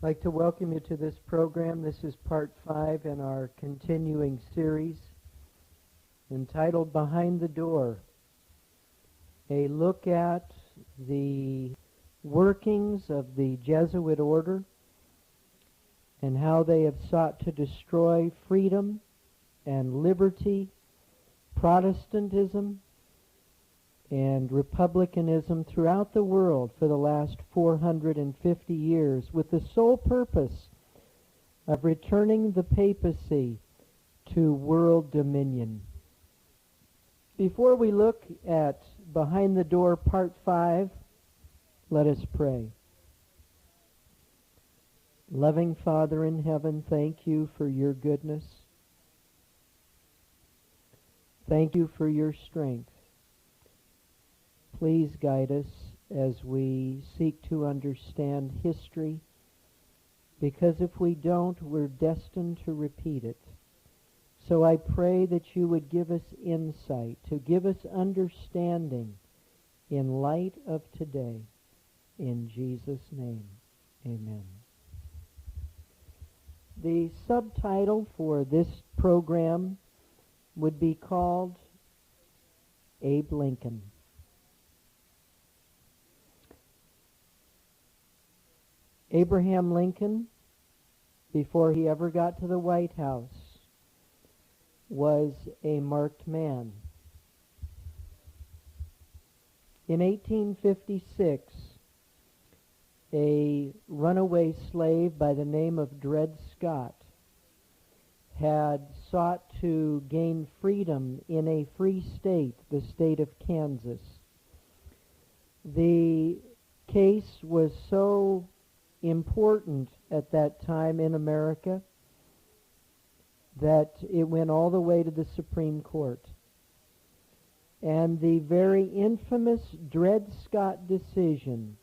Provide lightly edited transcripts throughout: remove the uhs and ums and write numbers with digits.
I'd like to welcome you to this program. This is part 5 in our continuing series entitled Behind the Door, a look at the workings of the Jesuit order and how they have sought to destroy freedom and liberty, Protestantism, and republicanism throughout the world for the last 450 years with the sole purpose of returning the papacy to world dominion. Before we look at Behind the Door Part 5, let us pray. Loving Father in heaven, thank you for your goodness. Thank you for your strength. Please guide us as we seek to understand history, because if we don't, we're destined to repeat it. So I pray that you would give us insight, to give us understanding in light of today. In Jesus' name, amen. The subtitle for this program would be called Abe Lincoln. Abraham Lincoln, before he ever got to the White House, was a marked man. In 1856, a runaway slave by the name of Dred Scott had sought to gain freedom in a free state, the state of Kansas. The case was so important at that time in America that it went all the way to the Supreme Court. And the very infamous Dred Scott decision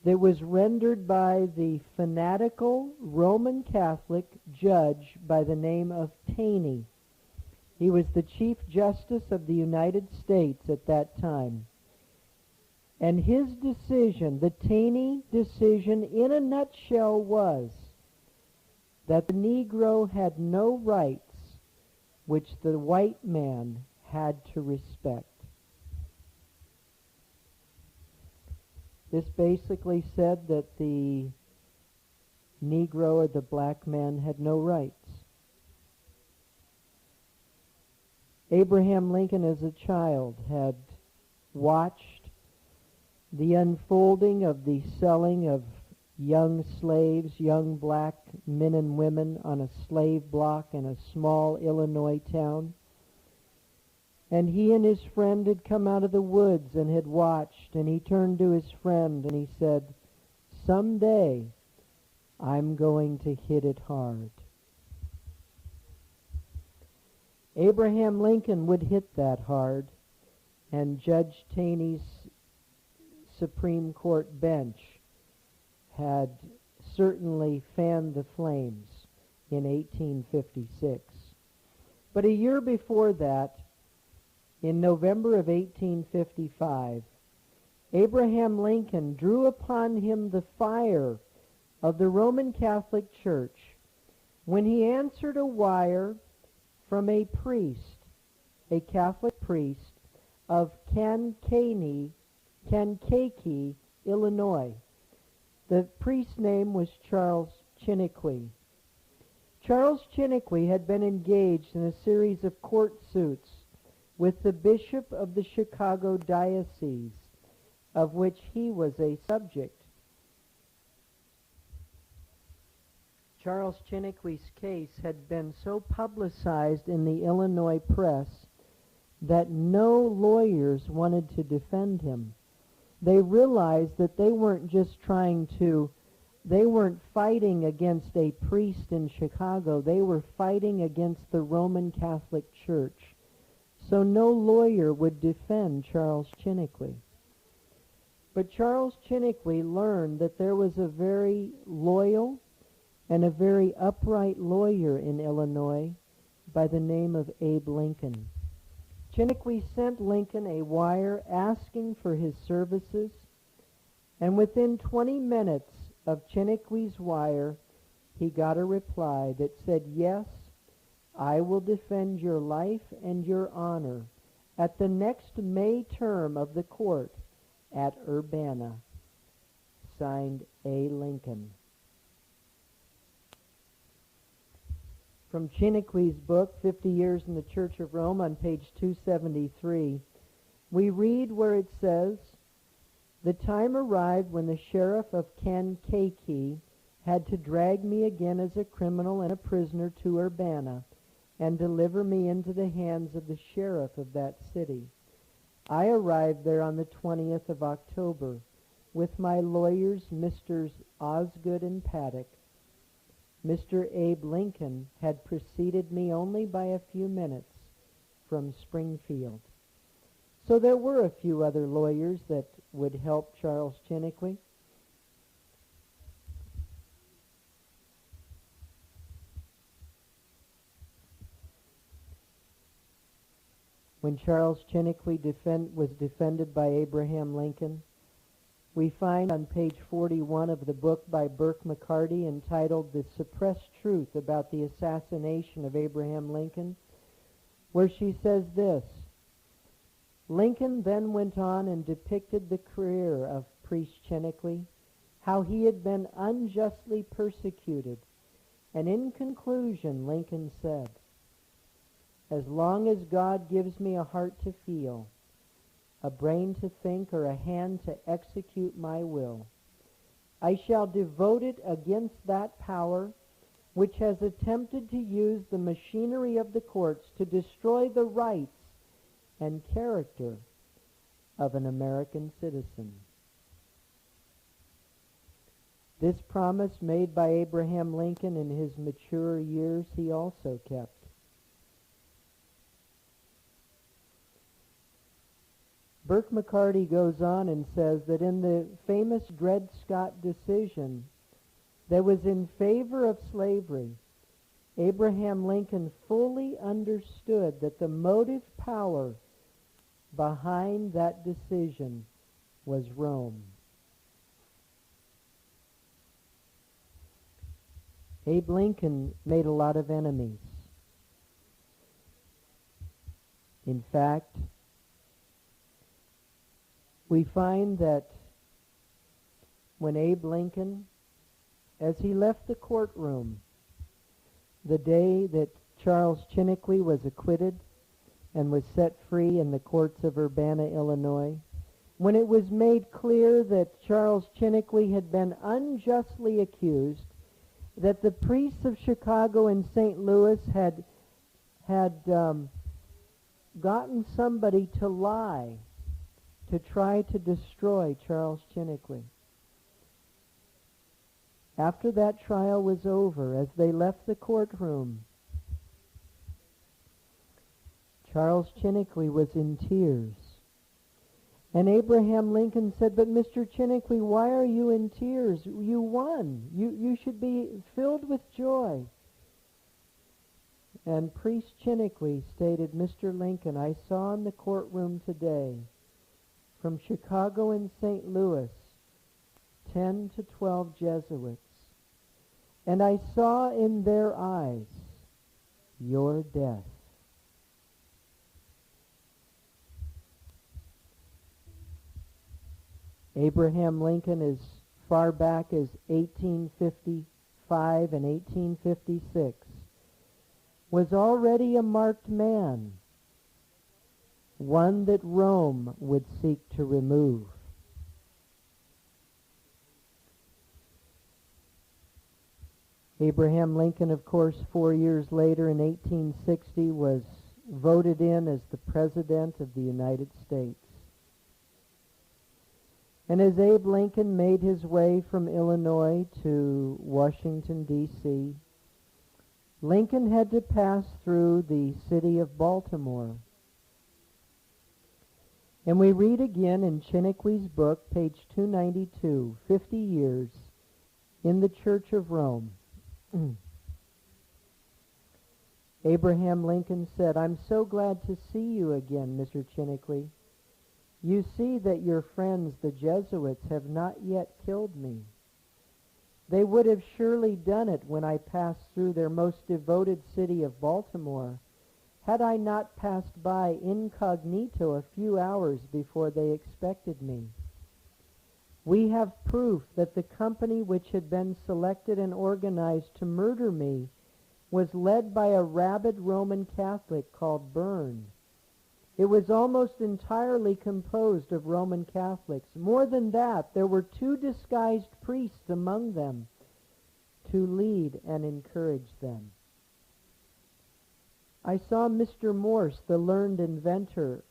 that was rendered by the fanatical Roman Catholic judge by the name of Taney. He was the Chief Justice of the United States at that time. And his decision, the Taney decision in a nutshell, was that the Negro had no rights which the white man had to respect. This basically said that the Negro or the black man had no rights. Abraham Lincoln as a child had watched the unfolding of the selling of young slaves, young black men and women on a slave block in a small Illinois town. And he and his friend had come out of the woods and had watched, and he turned to his friend and he said, "Someday I'm going to hit it hard." Abraham Lincoln would hit that hard, and Judge Taney's Supreme Court bench had certainly fanned the flames in 1856. But a year before that, in November of 1855, Abraham Lincoln drew upon him the fire of the Roman Catholic Church when he answered a wire from a priest, a Catholic priest of Kankakee, Illinois. The priest's name was Charles Chiniquy. Charles Chiniquy had been engaged in a series of court suits with the bishop of the Chicago diocese, of which he was a subject. Charles Chiniquy's case had been so publicized in the Illinois press that no lawyers wanted to defend him. They realized that they weren't fighting against a priest in Chicago. They were fighting against the Roman Catholic Church. So no lawyer would defend Charles Chiniquy. But Charles Chiniquy learned that there was a very loyal and a very upright lawyer in Illinois by the name of Abe Lincoln. Chiniquy sent Lincoln a wire asking for his services, and within 20 minutes of Chiniquy's wire, he got a reply that said, "Yes, I will defend your life and your honor at the next May term of the court at Urbana." Signed, A. Lincoln. From Chiniquy's book, 50 Years in the Church of Rome, on page 273, we read where it says, "The time arrived when the sheriff of Kankakee had to drag me again as a criminal and a prisoner to Urbana and deliver me into the hands of the sheriff of that city. I arrived there on the 20th of October with my lawyers, Messrs. Osgood and Paddock. Mr. Abe Lincoln had preceded me only by a few minutes from Springfield." So there were a few other lawyers that would help Charles Chiniquy. When Charles Chiniquy was defended by Abraham Lincoln, we find on page 41 of the book by Burke McCarty entitled "The Suppressed Truth About the Assassination of Abraham Lincoln," where she says this: "Lincoln then went on and depicted the career of Priest Chiniquy, how he had been unjustly persecuted, and in conclusion Lincoln said, 'As long as God gives me a heart to feel, a brain to think, or a hand to execute my will, I shall devote it against that power which has attempted to use the machinery of the courts to destroy the rights and character of an American citizen.'" This promise made by Abraham Lincoln in his mature years he also kept. Burke McCarty goes on and says that in the famous Dred Scott decision that was in favor of slavery, Abraham Lincoln fully understood that the motive power behind that decision was Rome. Abe Lincoln made a lot of enemies. In fact, we find that when Abe Lincoln, as he left the courtroom the day that Charles Chiniquy was acquitted and was set free in the courts of Urbana, Illinois, when it was made clear that Charles Chiniquy had been unjustly accused, that the priests of Chicago and St. Louis had gotten somebody to lie to try to destroy Charles Chiniquy. After that trial was over, as they left the courtroom, Charles Chiniquy was in tears. And Abraham Lincoln said, "But Mr. Chiniquy, why are you in tears? You won. You should be filled with joy." And Priest Chiniquy stated, "Mr. Lincoln, I saw in the courtroom today, from Chicago and St. Louis, 10 to 12 Jesuits, and I saw in their eyes your death." Abraham Lincoln, as far back as 1855 and 1856, was already a marked man, one that Rome would seek to remove. Abraham Lincoln, of course, 4 years later in 1860, was voted in as the President of the United States. And as Abe Lincoln made his way from Illinois to Washington, D.C., Lincoln had to pass through the city of Baltimore. And we read again in Chiniquy's book, page 292, 50 Years in the Church of Rome. Abraham Lincoln said, "I'm so glad to see you again, Mr. Chiniquy. You see that your friends, the Jesuits, have not yet killed me. They would have surely done it when I passed through their most devoted city of Baltimore, had I not passed by incognito a few hours before they expected me. We have proof that the company which had been selected and organized to murder me was led by a rabid Roman Catholic called Byrne. It was almost entirely composed of Roman Catholics. More than that, there were 2 disguised priests among them to lead and encourage them. I saw Mr. Morse, the learned inventor.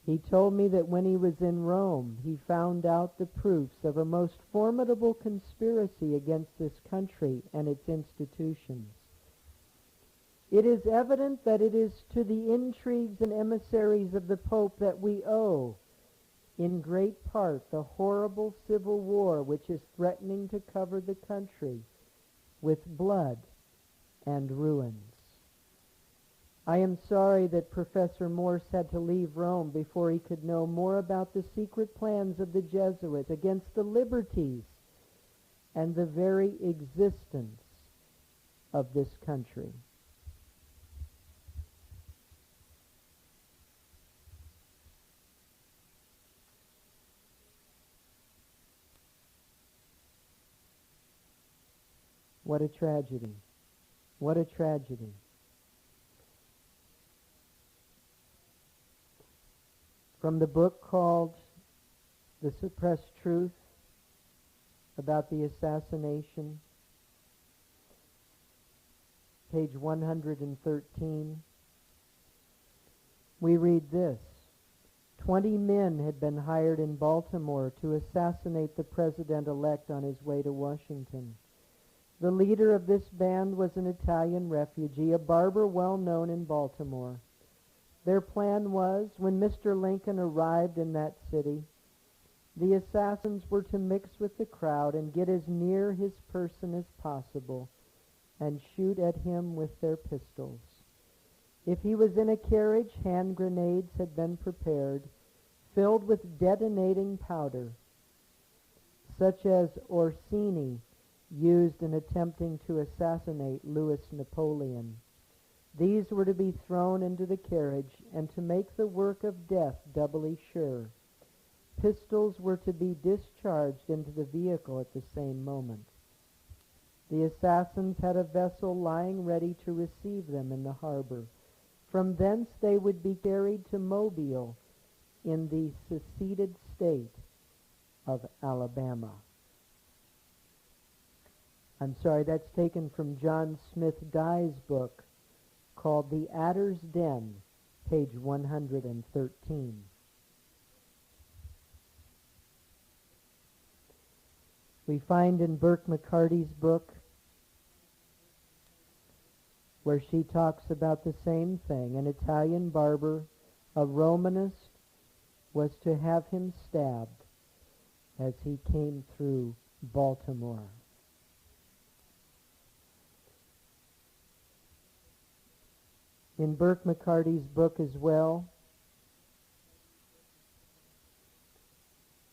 He told me that when he was in Rome, he found out the proofs of a most formidable conspiracy against this country and its institutions. It is evident that it is to the intrigues and emissaries of the Pope that we owe, in great part, the horrible civil war which is threatening to cover the country with blood and ruins. I am sorry that Professor Morse had to leave Rome before he could know more about the secret plans of the Jesuits against the liberties and the very existence of this country. What a tragedy. What a tragedy. From the book called The Suppressed Truth about the assassination, page 113, we read this. 20 men had been hired in Baltimore to assassinate the president-elect on his way to Washington. The leader of this band was an Italian refugee, a barber well known in Baltimore. Their plan was, when Mr. Lincoln arrived in that city, the assassins were to mix with the crowd and get as near his person as possible and shoot at him with their pistols. If he was in a carriage, hand grenades had been prepared, filled with detonating powder, such as Orsini used in attempting to assassinate Louis Napoleon. These were to be thrown into the carriage, and to make the work of death doubly sure, pistols were to be discharged into the vehicle at the same moment. The assassins had a vessel lying ready to receive them in the harbor. From thence they would be carried to Mobile in the seceded state of Alabama. I'm sorry, that's taken from John Smith Dye's book called The Adder's Den, page 113. We find in Burke McCarty's book where she talks about the same thing. An Italian barber, a Romanist, was to have him stabbed as he came through Baltimore. In Burke McCarty's book as well,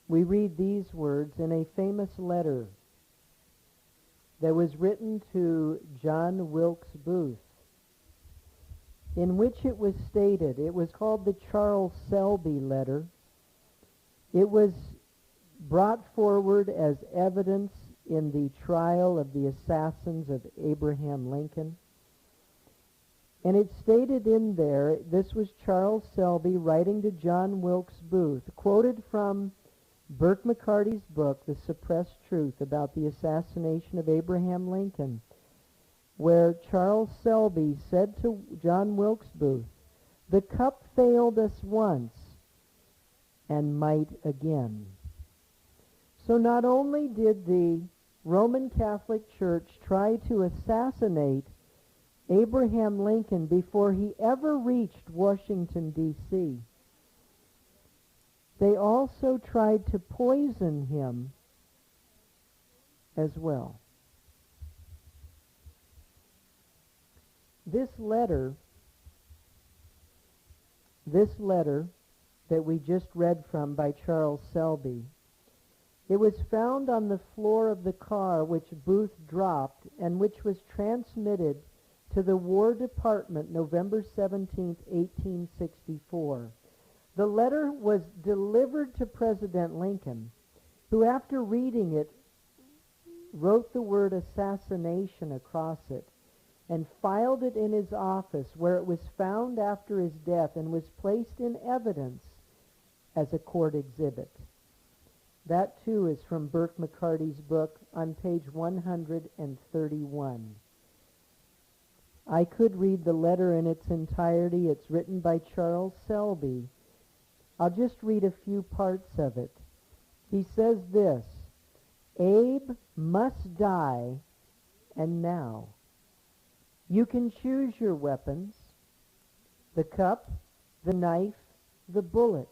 we read these words in a famous letter that was written to John Wilkes Booth, in which it was stated, it was called the Charles Selby letter. It was brought forward as evidence in the trial of the assassins of Abraham Lincoln. And it stated in there, this was Charles Selby writing to John Wilkes Booth, quoted from Burke McCarty's book, The Suppressed Truth about the assassination of Abraham Lincoln, where Charles Selby said to John Wilkes Booth, "The cup failed us once and might again." So not only did the Roman Catholic Church try to assassinate Abraham Lincoln before he ever reached Washington, D.C., they also tried to poison him as well. This letter that we just read from by Charles Selby It was found on the floor of the car which Booth dropped and which was transmitted to the War Department November 17, 1864. The letter was delivered to President Lincoln, who after reading it wrote the word assassination across it and filed it in his office, where it was found after his death and was placed in evidence as a court exhibit. That too is from Burke McCarty's book on page 131. I could read the letter in its entirety. It's written by Charles Selby. I'll just read a few parts of it. He says this: Abe must die, and now. You can choose your weapons: the cup, the knife, the bullet.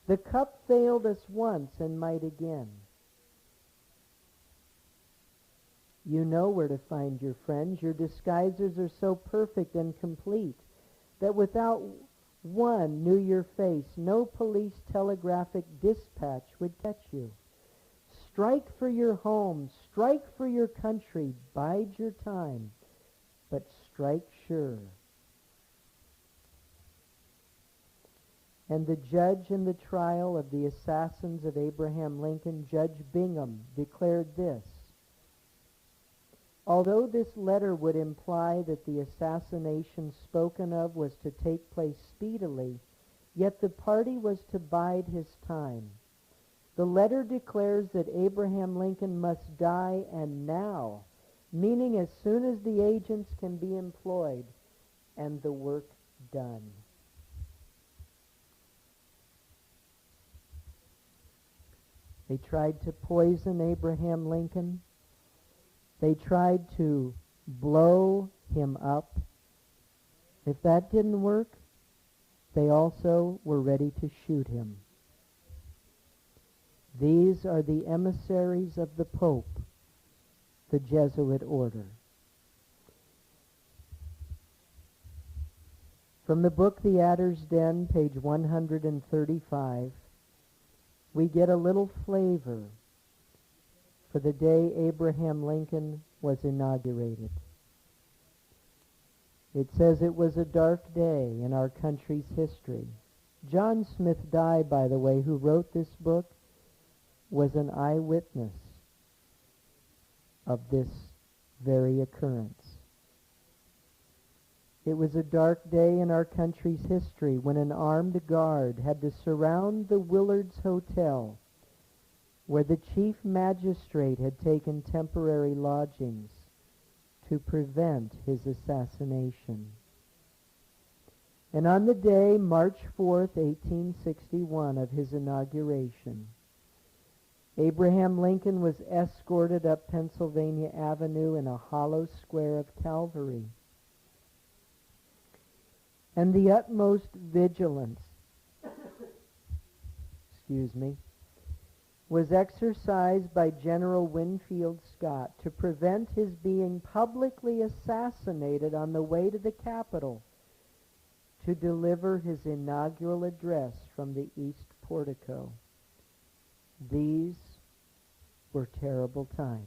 The cup failed us once and might again. You know where to find your friends. Your disguisers are so perfect and complete that without one knew your face, no police telegraphic dispatch would catch you. Strike for your home, strike for your country, bide your time, but strike sure. And the judge in the trial of the assassins of Abraham Lincoln, Judge Bingham, declared this: although this letter would imply that the assassination spoken of was to take place speedily, yet the party was to bide his time. The letter declares that Abraham Lincoln must die, and now, meaning as soon as the agents can be employed and the work done. They tried to poison Abraham Lincoln. They tried to blow him up. If that didn't work, they also were ready to shoot him. These are the emissaries of the Pope, the Jesuit order. From the book The Adder's Den, page 135, we get a little flavor for the day Abraham Lincoln was inaugurated. It says it was a dark day in our country's history. John Smith Dye, by the way, who wrote this book, was an eyewitness of this very occurrence. It was a dark day in our country's history when an armed guard had to surround the Willards Hotel, where the chief magistrate had taken temporary lodgings, to prevent his assassination. And on the day, March 4th, 1861, of his inauguration, Abraham Lincoln was escorted up Pennsylvania Avenue in a hollow square of Calvary. And the utmost vigilance, was exercised by General Winfield Scott to prevent his being publicly assassinated on the way to the Capitol to deliver his inaugural address from the East Portico. These were terrible times.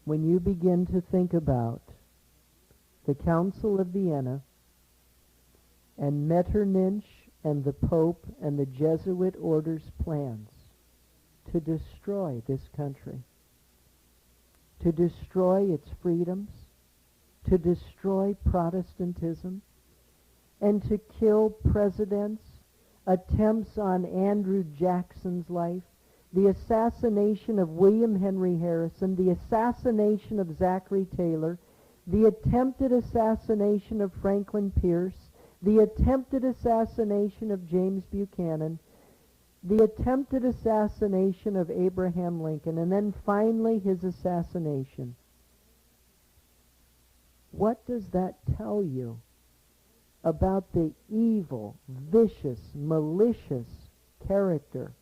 When you begin to think about the Council of Vienna and Metternich and the Pope and the Jesuit order's plans to destroy this country, to destroy its freedoms, to destroy Protestantism, and to kill presidents, attempts on Andrew Jackson's life, the assassination of William Henry Harrison, the assassination of Zachary Taylor, the attempted assassination of Franklin Pierce, the attempted assassination of James Buchanan, the attempted assassination of Abraham Lincoln, and then finally his assassination. What does that tell you about the evil, vicious, malicious character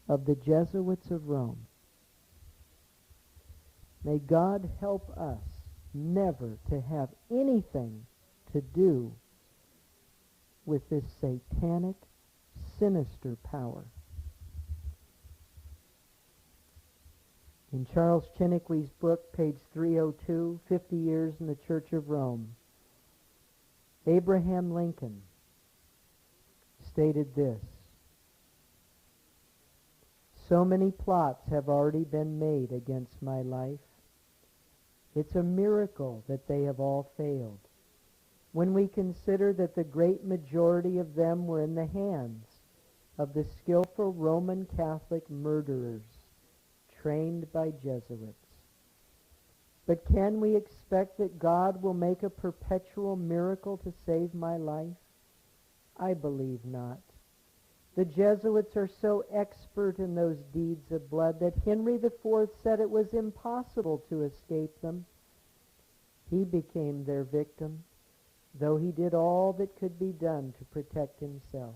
of the Jesuits of Rome? May God help us never to have anything to do with this satanic, sinister power. In Charles Chiniquy's book, page 302, 50 Years in the Church of Rome, Abraham Lincoln stated this: "So many plots have already been made against my life. It's a miracle that they have all failed, when we consider that the great majority of them were in the hands of the skillful Roman Catholic murderers trained by Jesuits. But can we expect that God will make a perpetual miracle to save my life? I believe not. The Jesuits are so expert in those deeds of blood that Henry IV said it was impossible to escape them. He became their victim, though he did all that could be done to protect himself.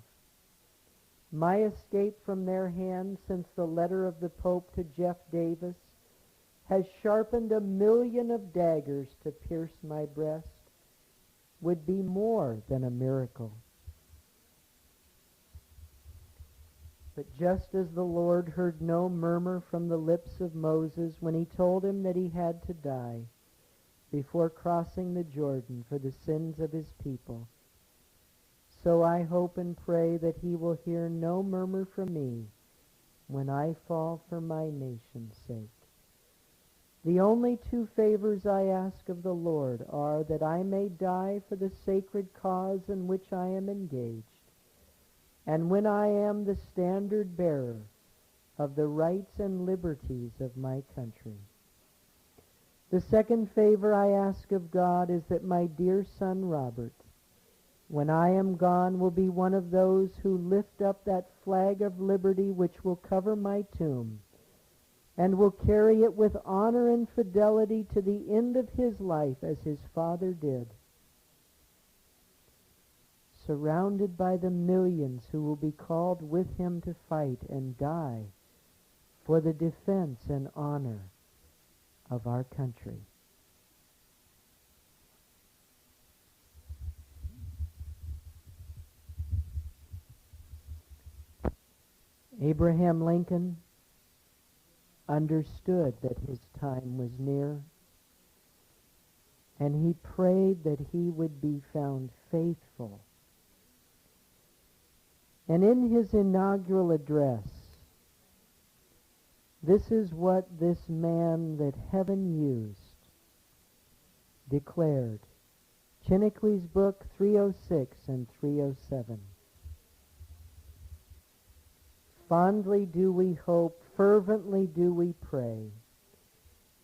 My escape from their hands since the letter of the Pope to Jeff Davis has sharpened 1,000,000 of daggers to pierce my breast would be more than a miracle." But just as the Lord heard no murmur from the lips of Moses when he told him that he had to die before crossing the Jordan for the sins of his people, so I hope and pray that he will hear no murmur from me when I fall for my nation's sake. The only 2 favors I ask of the Lord are that I may die for the sacred cause in which I am engaged, and when I am the standard bearer of the rights and liberties of my country. The second favor I ask of God is that my dear son Robert, when I am gone, will be one of those who lift up that flag of liberty which will cover my tomb, and will carry it with honor and fidelity to the end of his life as his father did. Surrounded by the millions who will be called with him to fight and die for the defense and honor of our country. Abraham Lincoln understood that his time was near, and he prayed that he would be found faithful. And in his inaugural address, this is what this man that heaven used declared. Chiniquy's book 306 and 307. Fondly do we hope, fervently do we pray,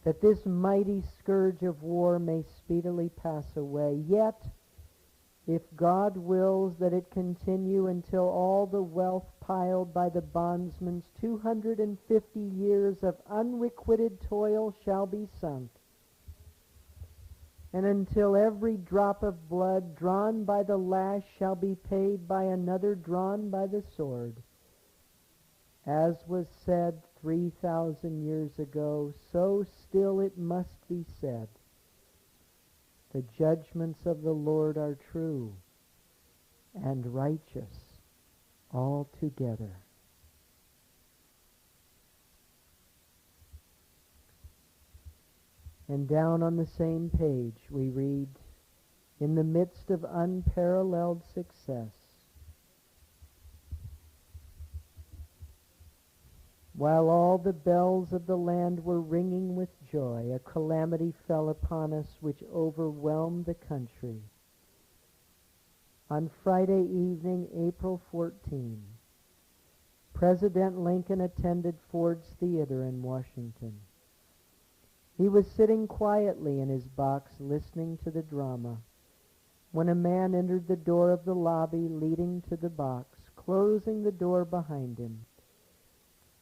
that this mighty scourge of war may speedily pass away. Yet, if God wills that it continue until all the wealth piled by the bondsman's 250 years of unrequited toil shall be sunk, and until every drop of blood drawn by the lash shall be paid by another drawn by the sword, as was said 3,000 years ago, so still it must be said, the judgments of the Lord are true and righteous altogether. And down on the same page we read, in the midst of unparalleled success, while all the bells of the land were ringing with joy, a calamity fell upon us which overwhelmed the country. On Friday evening, April 14, President Lincoln attended Ford's Theater in Washington. He was sitting quietly in his box listening to the drama when a man entered the door of the lobby leading to the box, closing the door behind him.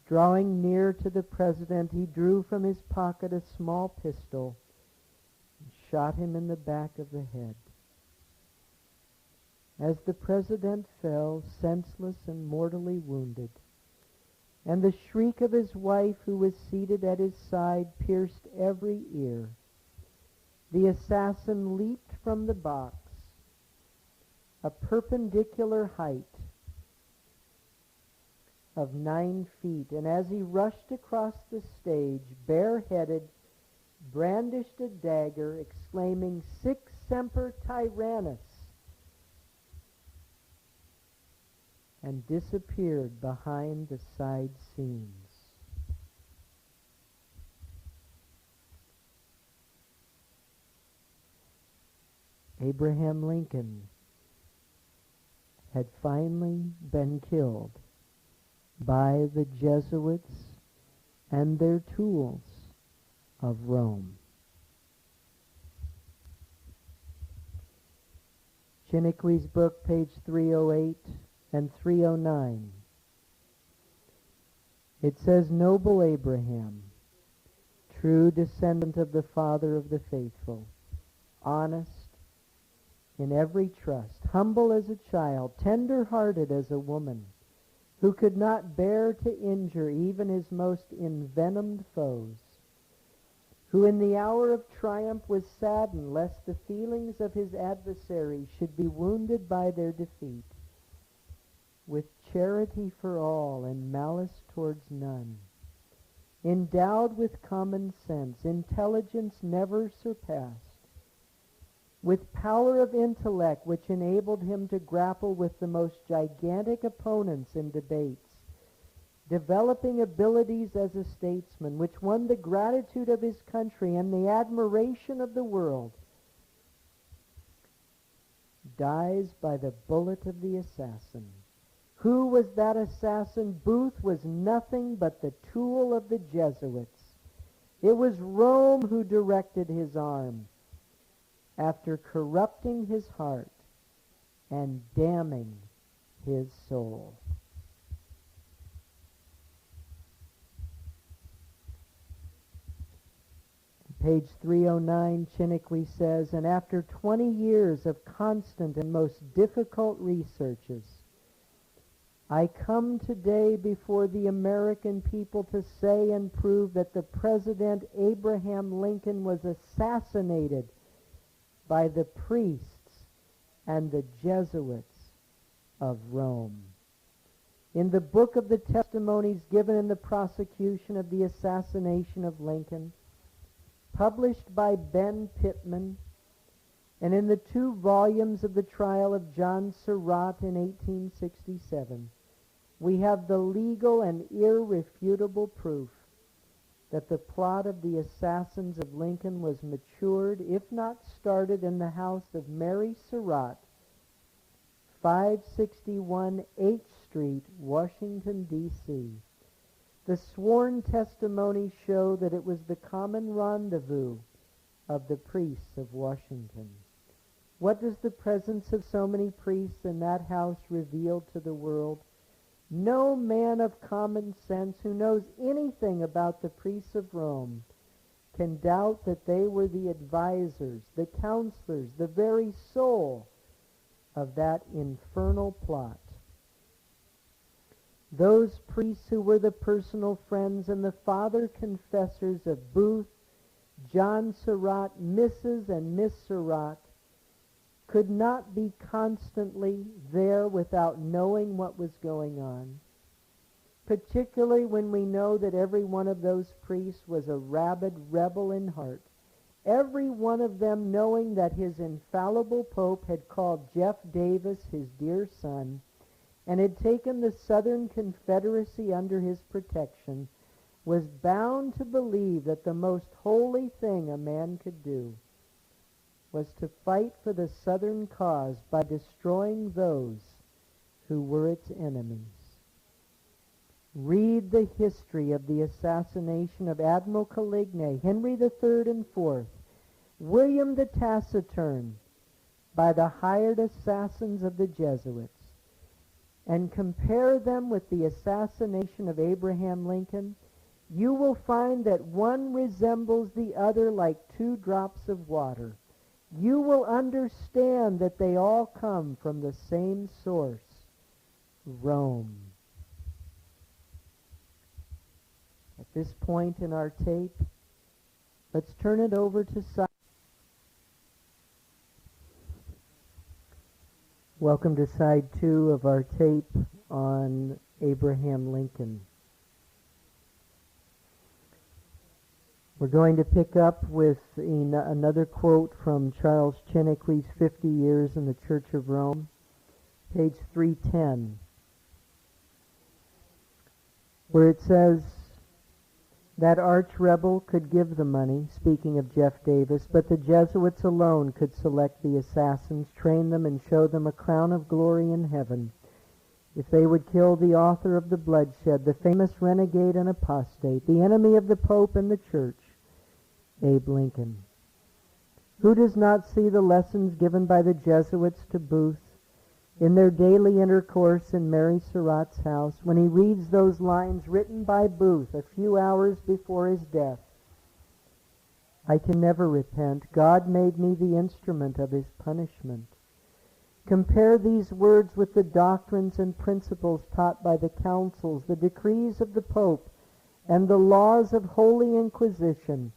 Drawing near to the president, he drew from his pocket a small pistol and shot him in the back of the head. As the president fell, senseless and mortally wounded, and the shriek of his wife, who was seated at his side, pierced every ear, the assassin leaped from the box a perpendicular height of 9 feet, and as he rushed across the stage, bareheaded, brandished a dagger, exclaiming, "Sic semper tyrannis," and disappeared behind the side scenes. Abraham Lincoln had finally been killed by the Jesuits and their tools of Rome. Chiniquy's book, page 308 and 309. It says, "Noble Abraham, true descendant of the father of the faithful, honest in every trust, humble as a child, tender-hearted as a woman, who could not bear to injure even his most envenomed foes, who in the hour of triumph was saddened lest the feelings of his adversaries should be wounded by their defeat, with charity for all and malice towards none, endowed with common sense, intelligence never surpassed, with power of intellect which enabled him to grapple with the most gigantic opponents in debates, developing abilities as a statesman which won the gratitude of his country and the admiration of the world, dies by the bullet of the assassin. Who was that assassin? Booth was nothing but the tool of the Jesuits. It was Rome who directed his arm, after corrupting his heart and damning his soul." Page 309, Chiniquy says, "And after 20 years of constant and most difficult researches, I come today before the American people to say and prove that the President Abraham Lincoln was assassinated by the priests and the Jesuits of Rome." In the book of the testimonies given in the prosecution of the assassination of Lincoln, published by Ben Pittman, and in the 2 volumes of the trial of John Surratt in 1867, we have the legal and irrefutable proof that the plot of the assassins of Lincoln was matured, if not started, in the house of Mary Surratt, 561 H Street, Washington, D.C. The sworn testimonies show that it was the common rendezvous of the priests of Washington. What does the presence of so many priests in that house reveal to the world? No man of common sense who knows anything about the priests of Rome can doubt that they were the advisors, the counselors, the very soul of that infernal plot. Those priests who were the personal friends and the father confessors of Booth, John Surratt, Mrs. and Miss Surratt, could not be constantly there without knowing what was going on, particularly when we know that every one of those priests was a rabid rebel in heart, every one of them knowing that his infallible Pope had called Jeff Davis his dear son and had taken the Southern Confederacy under his protection, was bound to believe that the most holy thing a man could do was to fight for the Southern cause by destroying those who were its enemies. Read the history of the assassination of Admiral Coligny, Henry III and IV, William the Taciturn, by the hired assassins of the Jesuits, and compare them with the assassination of Abraham Lincoln. You will find that one resembles the other like 2 drops of water. You will understand that they all come from the same source, Rome. At this point in our tape, let's turn it over to Welcome to side 2 of our tape on Abraham Lincoln. We're going to pick up with another quote from Charles Chiniquy's 50 Years in the Church of Rome, page 310, where it says, that arch-rebel could give the money, speaking of Jeff Davis, but the Jesuits alone could select the assassins, train them, and show them a crown of glory in heaven. If they would kill the author of the bloodshed, the famous renegade and apostate, the enemy of the Pope and the Church, Abe Lincoln. Who does not see the lessons given by the Jesuits to Booth in their daily intercourse in Mary Surratt's house, when he reads those lines written by Booth a few hours before his death? I can never repent. God made me the instrument of his punishment. Compare these words with the doctrines and principles taught by the councils, the decrees of the Pope, and the laws of Holy Inquisition,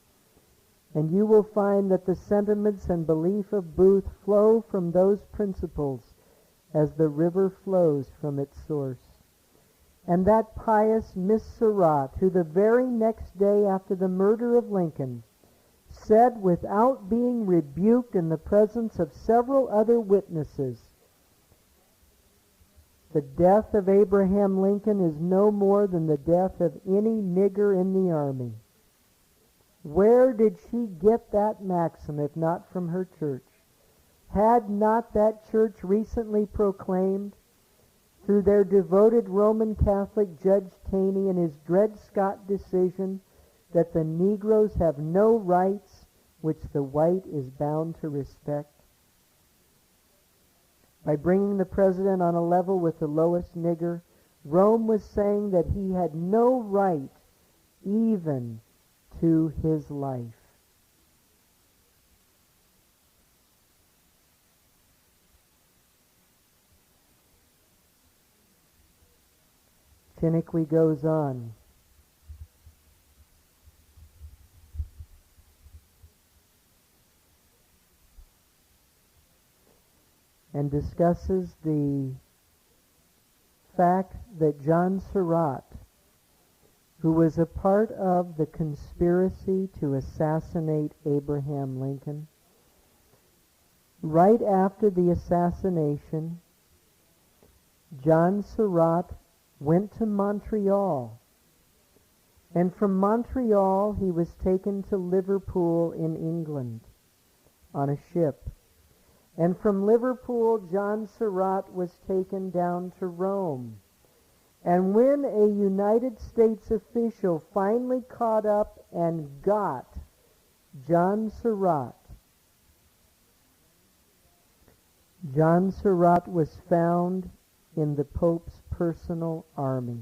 and you will find that the sentiments and belief of Booth flow from those principles as the river flows from its source. And that pious Miss Surratt, who the very next day after the murder of Lincoln said, without being rebuked in the presence of several other witnesses, the death of Abraham Lincoln is no more than the death of any nigger in the army. Where did she get that maxim, if not from her church? Had not that church recently proclaimed, through their devoted Roman Catholic Judge Taney in his Dred Scott decision, that the Negroes have no rights which the white is bound to respect? By bringing the president on a level with the lowest nigger, Rome was saying that he had no right even to his life. Chiniquy goes on. And discusses the fact that John Surratt, who was a part of the conspiracy to assassinate Abraham Lincoln, right after the assassination, John Surratt went to Montreal, and from Montreal he was taken to Liverpool in England on a ship. And from Liverpool, John Surratt was taken down to Rome. And when a United States official finally caught up and got John Surratt was found in the Pope's personal army.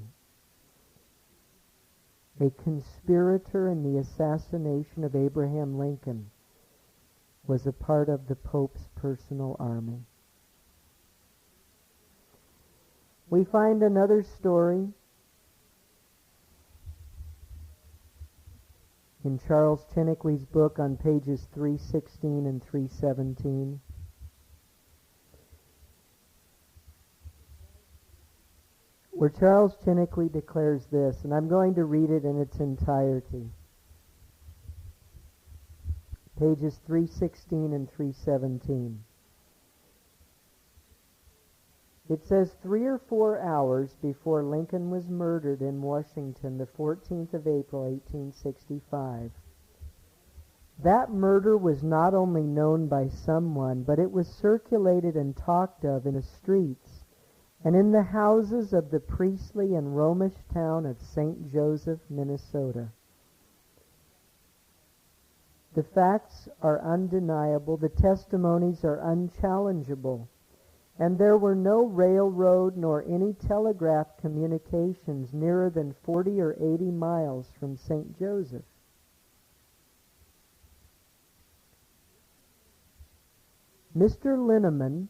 A conspirator in the assassination of Abraham Lincoln was a part of the Pope's personal army. We find another story in Charles Chiniquy's book on pages 316 and 317. Where Charles Chiniquy declares this, and I'm going to read it in its entirety. Pages 316 and 317. It says, 3 or 4 hours before Lincoln was murdered in Washington, the 14th of April, 1865. That murder was not only known by someone, but it was circulated and talked of in the streets and in the houses of the priestly and Romish town of St. Joseph, Minnesota. The facts are undeniable, the testimonies are unchallengeable, and there were no railroad nor any telegraph communications nearer than 40 or 80 miles from St. Joseph. Mr. Linneman,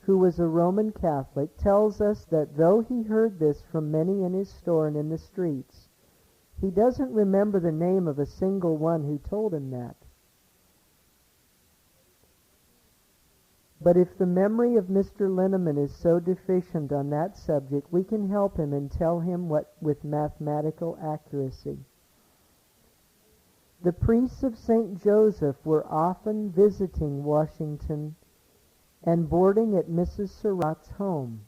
who was a Roman Catholic, tells us that though he heard this from many in his store and in the streets, he doesn't remember the name of a single one who told him that. But if the memory of Mr. Linneman is so deficient on that subject, we can help him and tell him what with mathematical accuracy. The priests of St. Joseph were often visiting Washington and boarding at Mrs. Surratt's home.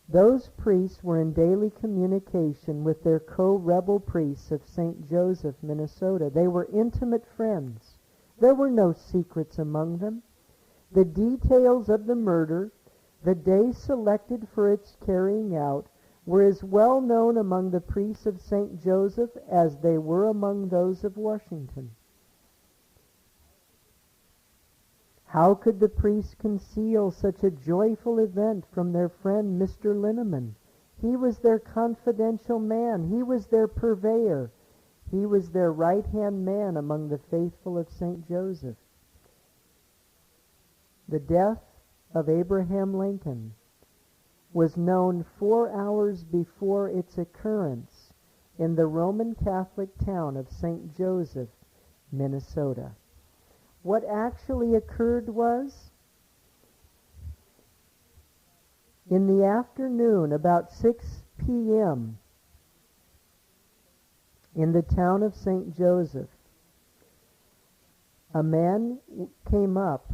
Those priests were in daily communication with their co-rebel priests of St. Joseph, Minnesota. They were intimate friends. There were no secrets among them. The details of the murder, the day selected for its carrying out, were as well known among the priests of St. Joseph as they were among those of Washington. How could the priests conceal such a joyful event from their friend Mr. Linneman? He was their confidential man. He was their purveyor. He was their right-hand man among the faithful of St. Joseph. The death of Abraham Lincoln was known 4 hours before its occurrence in the Roman Catholic town of St. Joseph, Minnesota. What actually occurred was, in the afternoon, about 6 p.m., in the town of St. Joseph, a man came up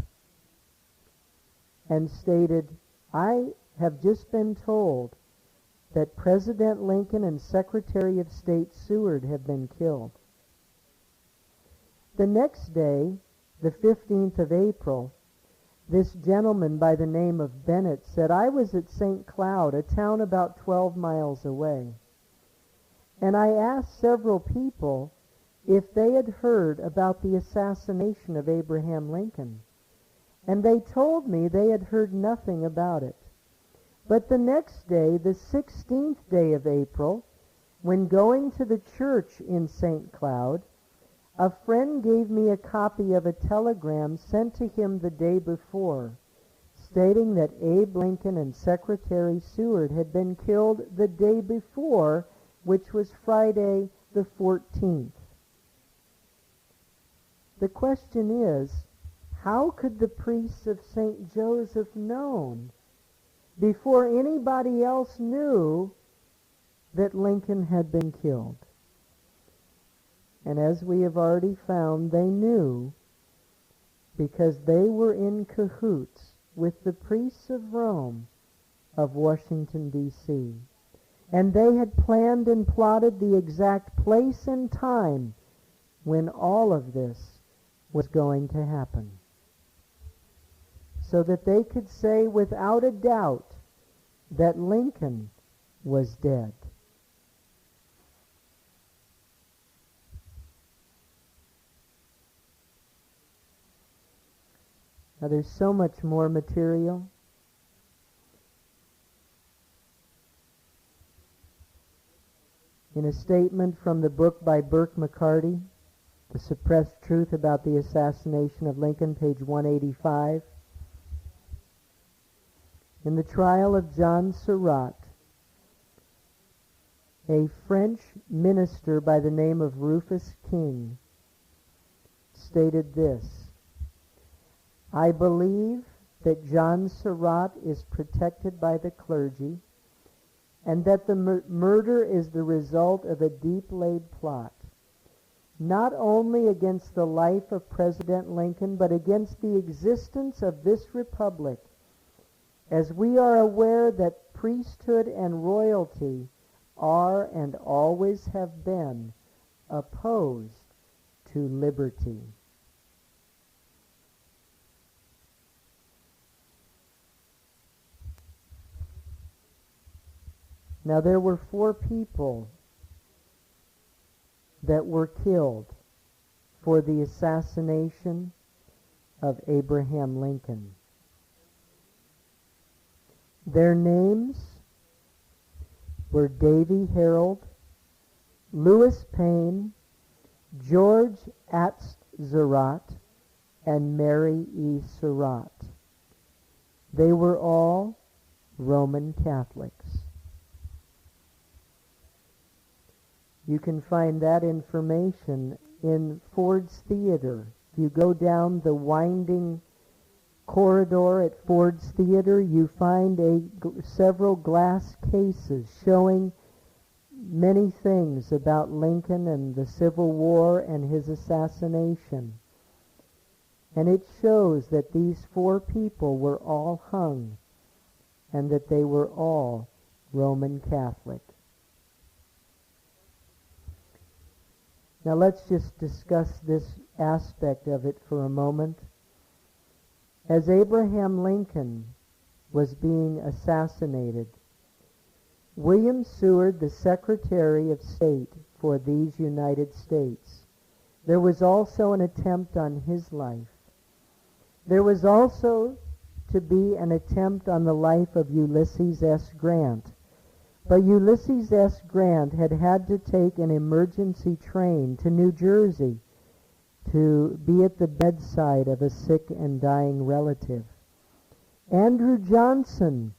and stated, "I have just been told that President Lincoln and Secretary of State Seward have been killed." The next day, the 15th of April, this gentleman by the name of Bennett said, "I was at St. Cloud, a town about 12 miles away, and I asked several people if they had heard about the assassination of Abraham Lincoln, and they told me they had heard nothing about it. But the next day, the 16th day of April, when going to the church in St. Cloud, a friend gave me a copy of a telegram sent to him the day before, stating that Abe Lincoln and Secretary Seward had been killed the day before, which was Friday the 14th. The question is, how could the priests of St. Joseph known before anybody else knew that Lincoln had been killed? And as we have already found, they knew because they were in cahoots with the priests of Rome of Washington, D.C. And they had planned and plotted the exact place and time when all of this was going to happen, so that they could say without a doubt that Lincoln was dead. Now there's so much more material. In a statement from the book by Burke McCarty, The Suppressed Truth About the Assassination of Lincoln, page 185, in the trial of John Surratt, a French minister by the name of Rufus King stated this: "I believe that John Surratt is protected by the clergy and that the murder is the result of a deep-laid plot, not only against the life of President Lincoln, but against the existence of this republic, as we are aware that priesthood and royalty are and always have been opposed to liberty." Now there were 4 people that were killed for the assassination of Abraham Lincoln. Their names were Davy Harold, Louis Payne, George Atz Surratt, and Mary E. Surratt. They were all Roman Catholics. You can find that information in Ford's Theater. If you go down the winding corridor at Ford's Theater, you find several glass cases showing many things about Lincoln and the Civil War and his assassination. And it shows that these 4 people were all hung and that they were all Roman Catholic. Now let's just discuss this aspect of it for a moment. As Abraham Lincoln was being assassinated, William Seward, the Secretary of State for these United States, there was also an attempt on his life. There was also to be an attempt on the life of Ulysses S. Grant. But Ulysses S. Grant had to take an emergency train to New Jersey to be at the bedside of a sick and dying relative. Andrew Johnson,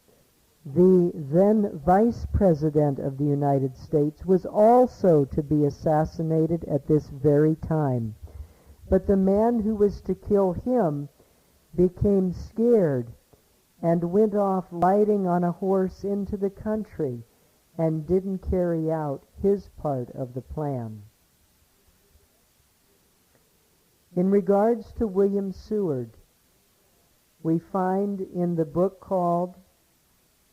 the then Vice President of the United States, was also to be assassinated at this very time. But the man who was to kill him became scared and went off riding on a horse into the country and didn't carry out his part of the plan. In regards to William Seward, we find in the book called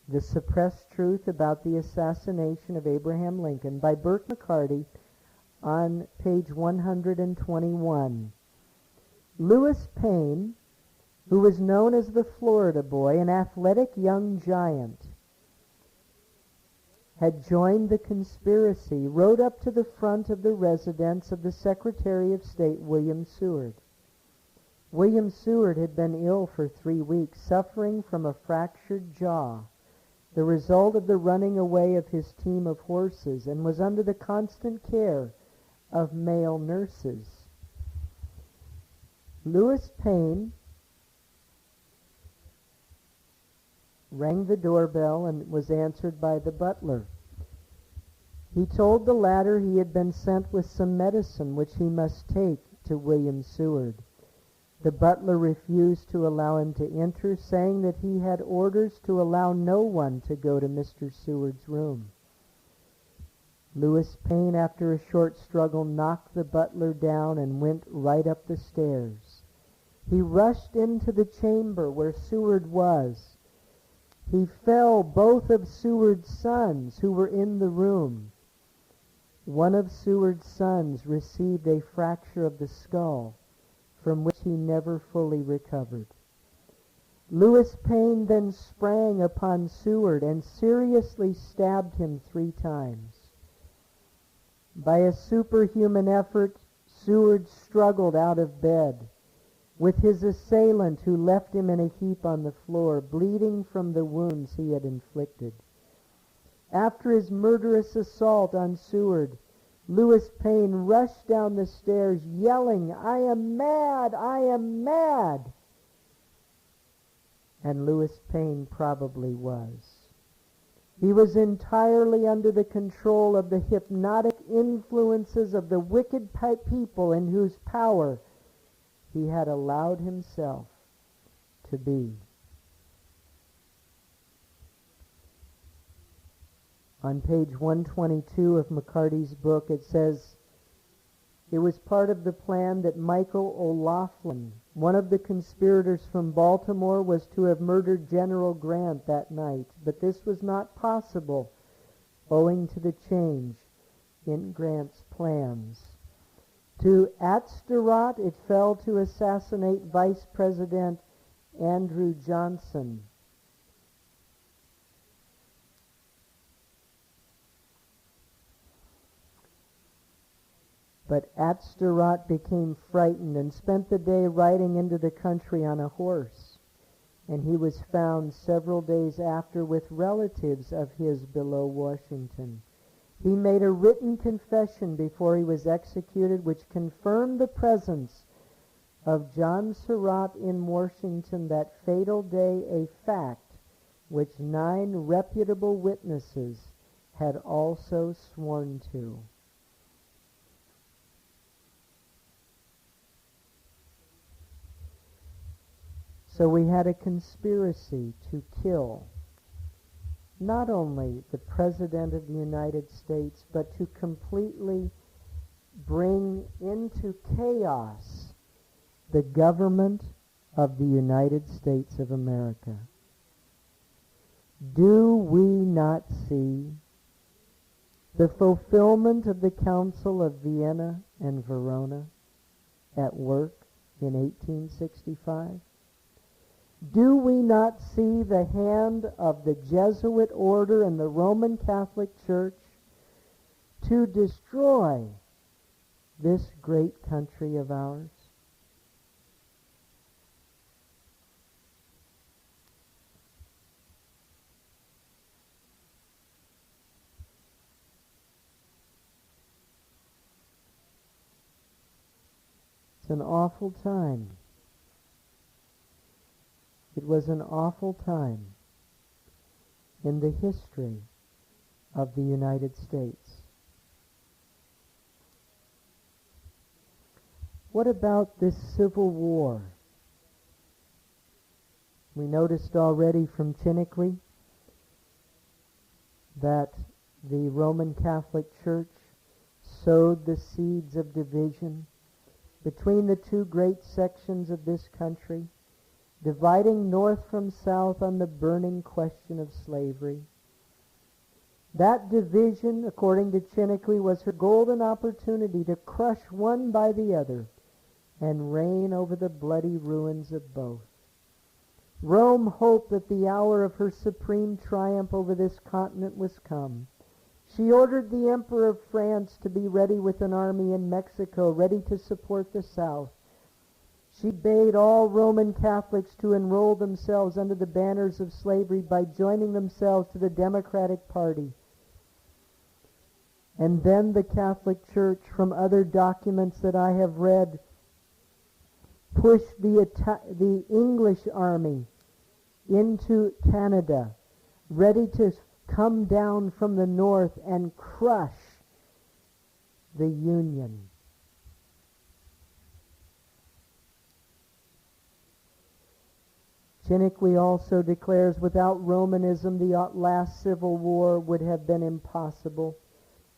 The Suppressed Truth About the Assassination of Abraham Lincoln by Burke McCarty on page 121. Lewis Payne, who was known as the Florida Boy, an athletic young giant, had joined the conspiracy, rode up to the front of the residence of the Secretary of State, William Seward. William Seward had been ill for 3 weeks, suffering from a fractured jaw, the result of the running away of his team of horses, and was under the constant care of male nurses. Lewis Payne rang the doorbell and was answered by the butler. He told the latter he had been sent with some medicine which he must take to William Seward. The butler refused to allow him to enter, saying that he had orders to allow no one to go to Mr. Seward's room. Lewis Payne, after a short struggle, knocked the butler down and went right up the stairs. He rushed into the chamber where Seward was. He fell both of Seward's sons who were in the room. One of Seward's sons received a fracture of the skull, from which he never fully recovered. Lewis Payne then sprang upon Seward and seriously stabbed him 3 times. By a superhuman effort, Seward struggled out of bed, with his assailant who left him in a heap on the floor, bleeding from the wounds he had inflicted. After his murderous assault on Seward, Lewis Payne rushed down the stairs yelling, "I am mad! I am mad!" And Lewis Payne probably was. He was entirely under the control of the hypnotic influences of the wicked people in whose power he had allowed himself to be. On page 122 of McCarty's book, it says, it was part of the plan that Michael O'Laughlin, one of the conspirators from Baltimore, was to have murdered General Grant that night, but this was not possible owing to the change in Grant's plans. To Atsterot, it fell to assassinate Vice President Andrew Johnson. But Atsterot became frightened and spent the day riding into the country on a horse, and he was found several days after with relatives of his below Washington. He made a written confession before he was executed, which confirmed the presence of John Surratt in Washington that fatal day, a fact which 9 reputable witnesses had also sworn to. So we had a conspiracy to kill not only the President of the United States, but to completely bring into chaos the government of the United States of America. Do we not see the fulfillment of the Council of Vienna and Verona at work in 1865? Do we not see the hand of the Jesuit order and the Roman Catholic Church to destroy this great country of ours? It's an awful time. It was an awful time in the history of the United States. What about this Civil War? We noticed already from Chiniquy that the Roman Catholic Church sowed the seeds of division between the two great sections of this country, dividing North from South on the burning question of slavery. That division, according to Chiniquy, was her golden opportunity to crush one by the other and reign over the bloody ruins of both. Rome hoped that the hour of her supreme triumph over this continent was come. She ordered the Emperor of France to be ready with an army in Mexico, ready to support the South. She bade all Roman Catholics to enroll themselves under the banners of slavery by joining themselves to the Democratic Party. And then the Catholic Church, from other documents that I have read, pushed the English army into Canada, ready to come down from the north and crush the Union. Chiniquy also declares without Romanism the last Civil War would have been impossible.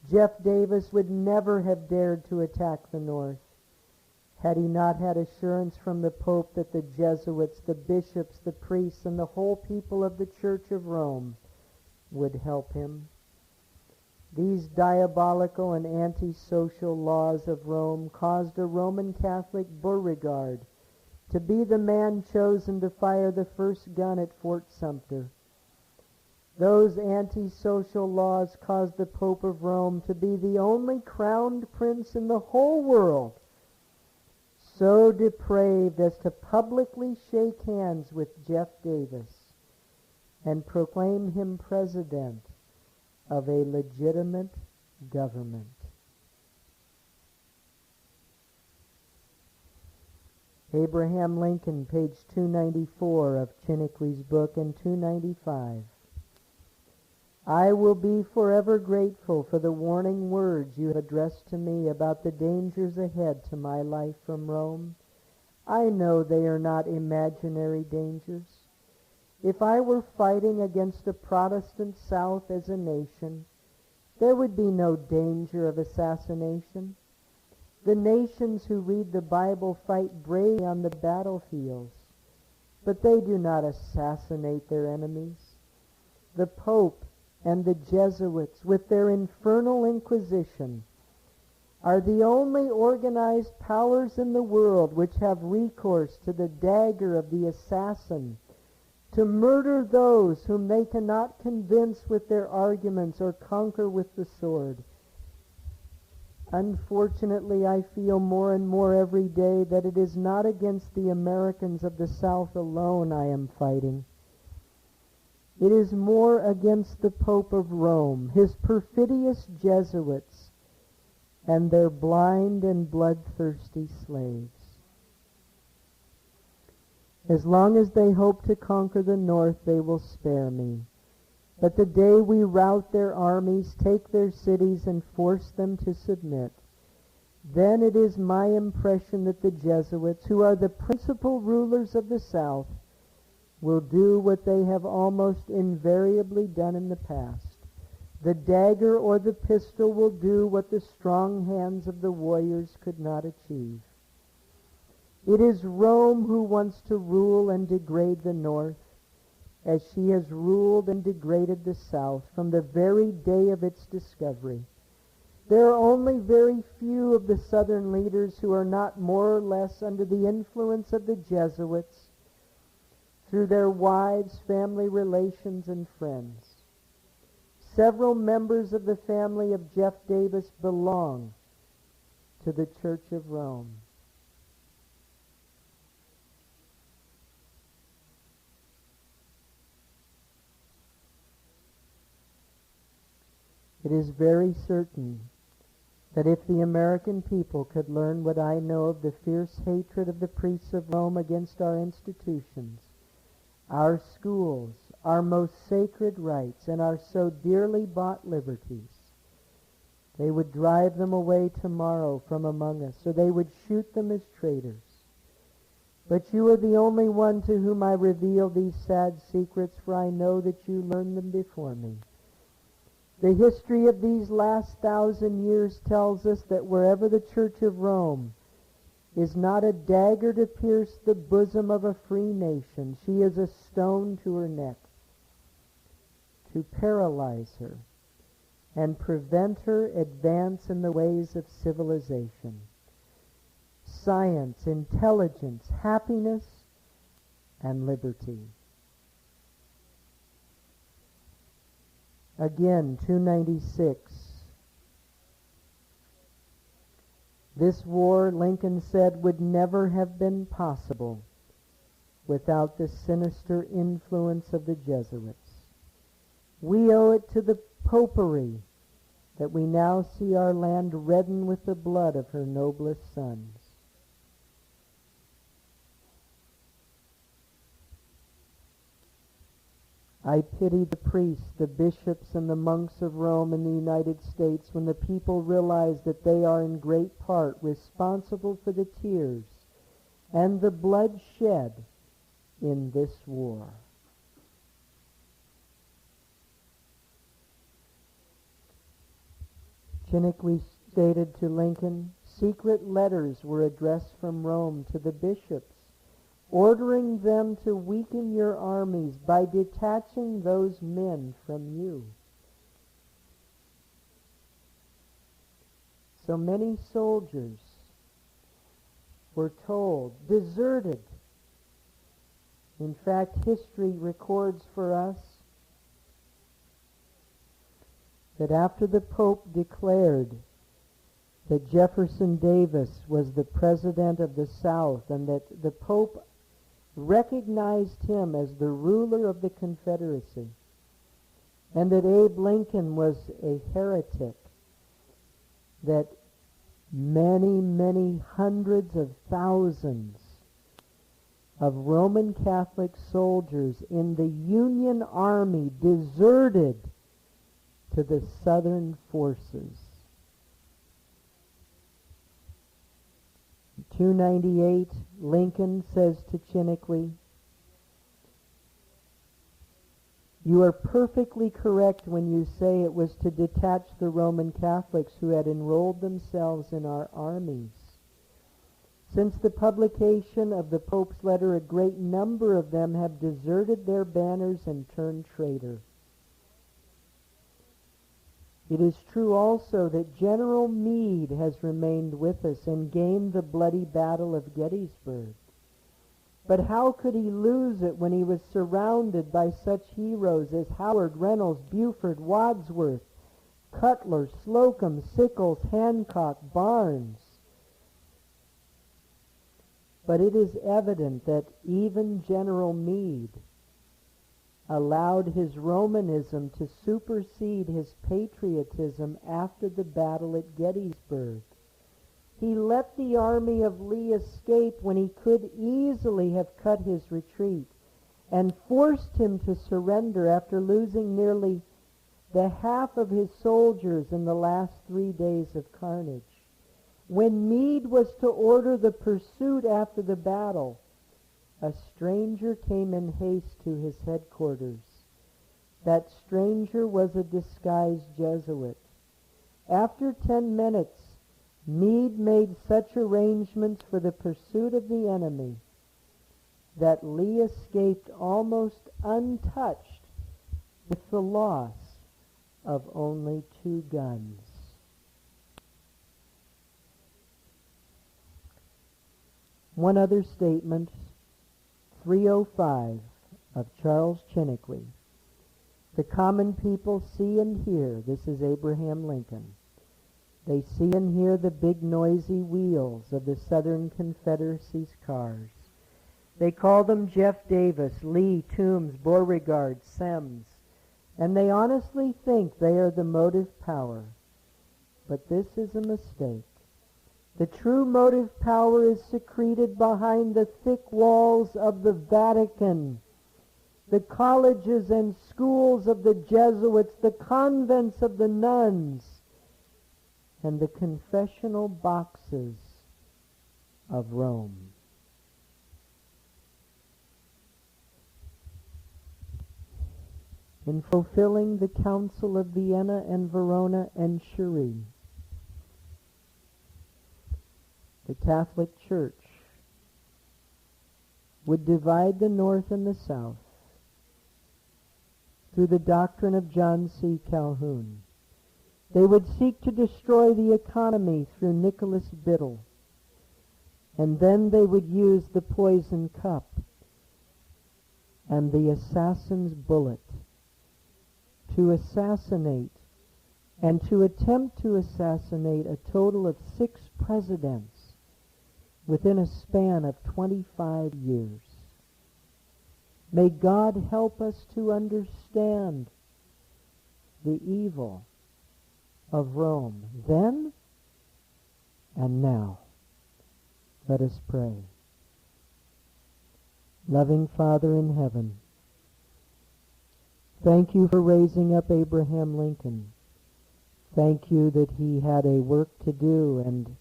Jeff Davis would never have dared to attack the North had he not had assurance from the Pope that the Jesuits, the bishops, the priests, and the whole people of the Church of Rome would help him. These diabolical and antisocial laws of Rome caused a Roman Catholic Beauregard to be the man chosen to fire the first gun at Fort Sumter. Those antisocial laws caused the Pope of Rome to be the only crowned prince in the whole world so depraved as to publicly shake hands with Jeff Davis and proclaim him president of a legitimate government. Abraham Lincoln, page 294 of Chiniquy's book, and 295. I will be forever grateful for the warning words you addressed to me about the dangers ahead to my life from Rome. I know they are not imaginary dangers. If I were fighting against a Protestant South as a nation, there would be no danger of assassination. The nations who read the Bible fight bravely on the battlefields, but they do not assassinate their enemies. The Pope and the Jesuits, with their infernal Inquisition, are the only organized powers in the world which have recourse to the dagger of the assassin to murder those whom they cannot convince with their arguments or conquer with the sword. Unfortunately, I feel more and more every day that it is not against the Americans of the South alone I am fighting. It is more against the Pope of Rome, his perfidious Jesuits, and their blind and bloodthirsty slaves. As long as they hope to conquer the North, they will spare me. But the day we rout their armies, take their cities, and force them to submit, then it is my impression that the Jesuits, who are the principal rulers of the South, will do what they have almost invariably done in the past. The dagger or the pistol will do what the strong hands of the warriors could not achieve. It is Rome who wants to rule and degrade the North, as she has ruled and degraded the South from the very day of its discovery. There are only very few of the Southern leaders who are not more or less under the influence of the Jesuits through their wives, family relations, and friends. Several members of the family of Jeff Davis belong to the Church of Rome. It is very certain that if the American people could learn what I know of the fierce hatred of the priests of Rome against our institutions, our schools, our most sacred rights, and our so dearly bought liberties, they would drive them away tomorrow from among us, or they would shoot them as traitors. But you are the only one to whom I reveal these sad secrets, for I know that you learned them before me. The history of these last 1,000 years tells us that wherever the Church of Rome is not a dagger to pierce the bosom of a free nation, she is a stone to her neck, to paralyze her and prevent her advance in the ways of civilization. Science, intelligence, happiness, and liberty. Again, 296. This war, Lincoln said, would never have been possible without the sinister influence of the Jesuits. We owe it to the popery that we now see our land redden with the blood of her noblest sons. I pity the priests, the bishops, and the monks of Rome and the United States when the people realize that they are in great part responsible for the tears and the blood shed in this war. Chiniquy stated to Lincoln, secret letters were addressed from Rome to the bishops, ordering them to weaken your armies by detaching those men from you. So many soldiers were told, deserted. In fact, history records for us that after the Pope declared that Jefferson Davis was the president of the South and that the Pope recognized him as the ruler of the Confederacy, and that Abe Lincoln was a heretic, that many, many hundreds of thousands of Roman Catholic soldiers in the Union Army deserted to the Southern forces. 298, Lincoln says to Chiniquy, you are perfectly correct when you say it was to detach the Roman Catholics who had enrolled themselves in our armies. Since the publication of the Pope's letter, a great number of them have deserted their banners and turned traitor. It is true also that General Meade has remained with us and gained the bloody battle of Gettysburg. But how could he lose it when he was surrounded by such heroes as Howard, Reynolds, Buford, Wadsworth, Cutler, Slocum, Sickles, Hancock, Barnes? But it is evident that even General Meade allowed his Romanism to supersede his patriotism after the battle at Gettysburg. He let the army of Lee escape when he could easily have cut his retreat, and forced him to surrender after losing nearly the half of his soldiers in the last 3 days of carnage. When Meade was to order the pursuit after the battle, a stranger came in haste to his headquarters. That stranger was a disguised Jesuit. After 10 minutes, Meade made such arrangements for the pursuit of the enemy that Lee escaped almost untouched with the loss of only 2 guns. One other statement, 305 of Charles Chiniquy. The common people see and hear, this is Abraham Lincoln, they see and hear the big noisy wheels of the Southern Confederacy's cars. They call them Jeff Davis, Lee, Toombs, Beauregard, Semmes, and they honestly think they are the motive power. But this is a mistake. The true motive power is secreted behind the thick walls of the Vatican, the colleges and schools of the Jesuits, the convents of the nuns, and the confessional boxes of Rome. In fulfilling the Council of Vienna and Verona and Cherie, the Catholic Church would divide the North and the South through the doctrine of John C. Calhoun. They would seek to destroy the economy through Nicholas Biddle. And then they would use the poison cup and the assassin's bullet to assassinate and to attempt to assassinate a total of 6 presidents within a span of 25 years. May God help us to understand the evil of Rome then and now. Let us pray. Loving Father in heaven, thank you for raising up Abraham Lincoln. Thank you that he had a work to do, and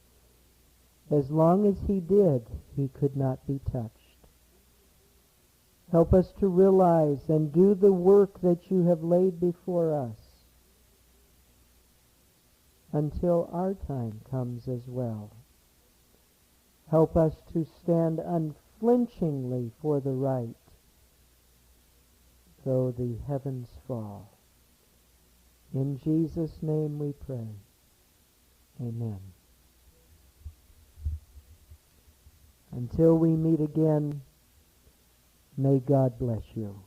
as long as he did, he could not be touched. Help us to realize and do the work that you have laid before us until our time comes as well. Help us to stand unflinchingly for the right, though the heavens fall. In Jesus' name we pray. Amen. Until we meet again, may God bless you.